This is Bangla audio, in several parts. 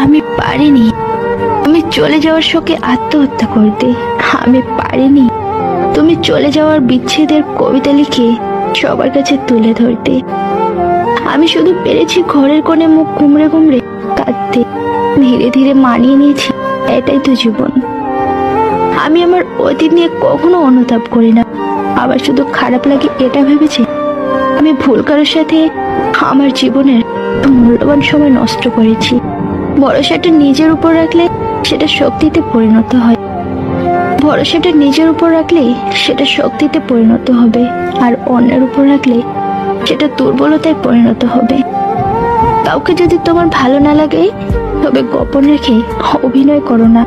আমি পারিনি তুমি চলে যাওয়ার শোকে আত্মহত্যা করতে। আমি পারিনি তুমি চলে যাওয়ার বিচ্ছেদের কবিতা লিখে সবার কাছে তুলে ধরতে। আমি শুধু পেরেছি ঘরের কোণে মুখ কুমড়ে কুমড়ে কাঁদতে। ধীরে ধীরে মানিয়ে নিয়েছি, এটাই তো জীবন। আমি আমার অতীত নিয়ে কখনো অনুতাপ করি না। আবার শুধু খারাপ লাগে এটা ভেবেছি আমি ভুল কারোর সাথে আমার জীবনের মূল্যবান সময় নষ্ট করেছি। ভরসাটা নিজের উপর রাখলে সেটা শক্তিতে পরিণত হয়। ভরসাটা নিজের উপর রাখলে সেটা শক্তিতে পরিণত হবে, আর অন্যের উপর রাখলে সেটা দুর্বলতায় পরিণত হবে। কাউকে যদি তোমার ভালো না লাগে তবে গোপন রেখে অভিনয় করো না,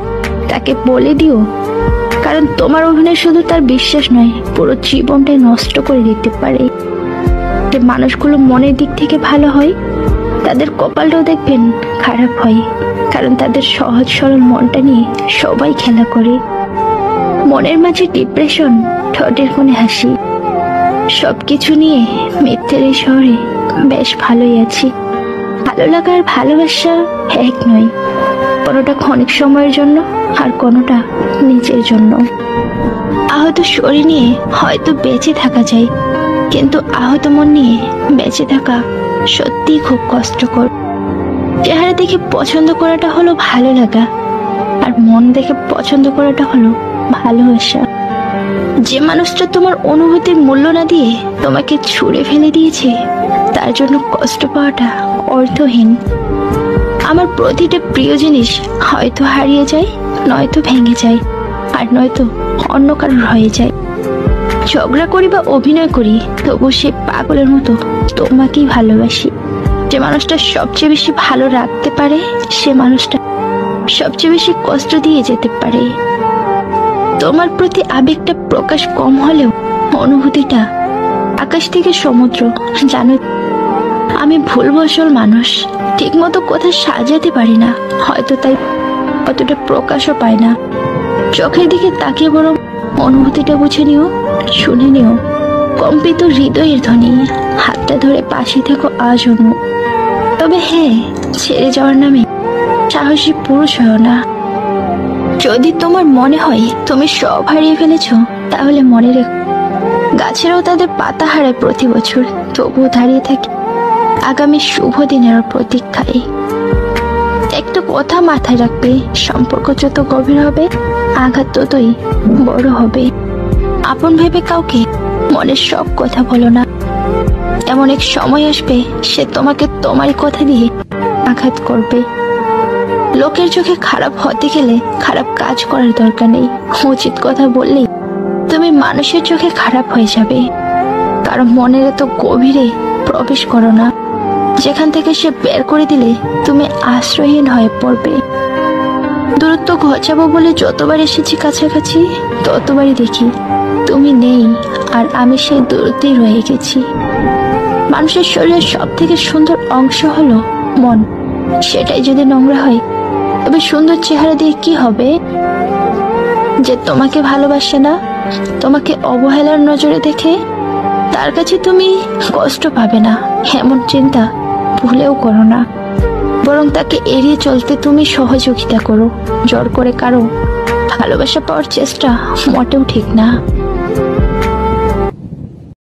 তাকে বলে দিও। কারণ তোমার অভিনয় শুধু তার বিশ্বাস নয়, পুরো জীবনটাই নষ্ট করে দিতে পারে। যে মানুষগুলো মনের দিক থেকে ভালো হয় তাদের কপালটাও দেখবেন খারাপ হয়, কারণ তাদের সহজ সরল মনটা নিয়ে সবাই খেলা করে। মনের মাঝে ডিপ্রেশন, ঠোঁটের কোণে হাসি, সবকিছু নিয়ে মিথ্যের এই শহরে বেশ ভালোই আছি। ভালো লাগা আর ভালোবাসা এক নয়, কোনোটা ক্ষণিক সময়ের জন্য আর কোনোটা নিজের জন্য। আহত শরীর নিয়ে হয়তো বেঁচে থাকা যায়, কিন্তু আহত মন নিয়ে বেঁচে থাকা সত্যিই খুব কষ্টকর। চেহারা দেখে পছন্দ করাটা হলো ভালো লাগা, আর মন দেখে পছন্দ করাটা হলো ভালোবাসা। যে মানুষটা তোমার অনুভূতির মূল্য না দিয়ে তোমাকে ছুঁড়ে ফেলে দিয়েছে, তার জন্য কষ্ট পাওয়াটা অর্থহীন। আমার প্রতিটা প্রিয় জিনিস হয়তো হারিয়ে যায়, নয়তো ভেঙে যায়, আর নয়তো অন্য কারোর হয়ে যায়। ঝগড়া করি বা অভিনয় করি, তবু সে পাগলের মতো তোমাকেই ভালোবাসি। যে মানুষটা সবচেয়ে বেশি ভালো রাখতে পারে, সে মানুষটা সবচেয়ে বেশি কষ্ট দিয়ে যেতে পারে। তোমার প্রতি আবেগটা প্রকাশ কম হলেও অনুভূতিটা আকাশ থেকে সমুদ্র। জানো, আমি ভুলবশত মানুষ, ঠিক মতো কথা সাজাতে পারি না, হয়তো তাই অতটা প্রকাশও পায় না। চোখের দিকে তাকিয়ে বরং অনুভূতিটা বুঝে নিও, শুনে নিও। কম্পিত হৃদয়ের ধ্বনি, হাতটা ধরে পাশে থেকো আজও। তবে হ্যাঁ, ছেড়ে যাওয়ার নামে সাহসী পুরুষ হয় না। যদি তোমার মনে হয় তুমি সব হারিয়ে ফেলেছ, তাহলে মনে রেখো গাছেরাও তাদের পাতা হারায় প্রতি বছর, তবুও দাঁড়িয়ে থাকে আগামী শুভ দিনের প্রতীক্ষায়। একটা কথা মাথায় রাখবে, সম্পর্ক যত গভীর হবে আঘাত ততই বড় হবে। আপন ভেবে কাউকে মনের সব কথা বলো না, এমন এক সময় আসবে সে তোমাকে তোমারই কথা দিয়ে আঘাত করবে। লোকের চোখে খারাপ হতে গেলে খারাপ কাজ করার দরকার নেই, উচিত কথা বললেই তুমি মানুষের চোখে খারাপ হয়ে যাবে। কারণ মনের এত গভীরে প্রবেশ করো না, যেখান থেকে সে বের করে দিলে তুমি আশ্রয়হীন হয়ে পড়বে। দূরত্ব ঘচাবো বলে যতবার এসেছি কাছাকাছি, ততবারই দেখি তুমি নেই, আর আমি সেই দূরত্বেই রয়ে গেছি। মানুষের শরীরের সব থেকে সুন্দর অংশ হলো মন, সেটাই যদি নোংরা হয় তবে সুন্দর চেহারা দিয়ে কি হবে? যে তোমাকে ভালোবাসে না, তোমাকে অবহেলার নজরে দেখে, তার কাছে তুমি কষ্ট পাবে না এমন চিন্তা ভুলেও করো না। বরং তাকে এড়িয়ে চলতে তুমি সহযোগিতা করো। জোর করে কারো ভালোবাসা পাওয়ার চেষ্টা মোটেও ঠিক না।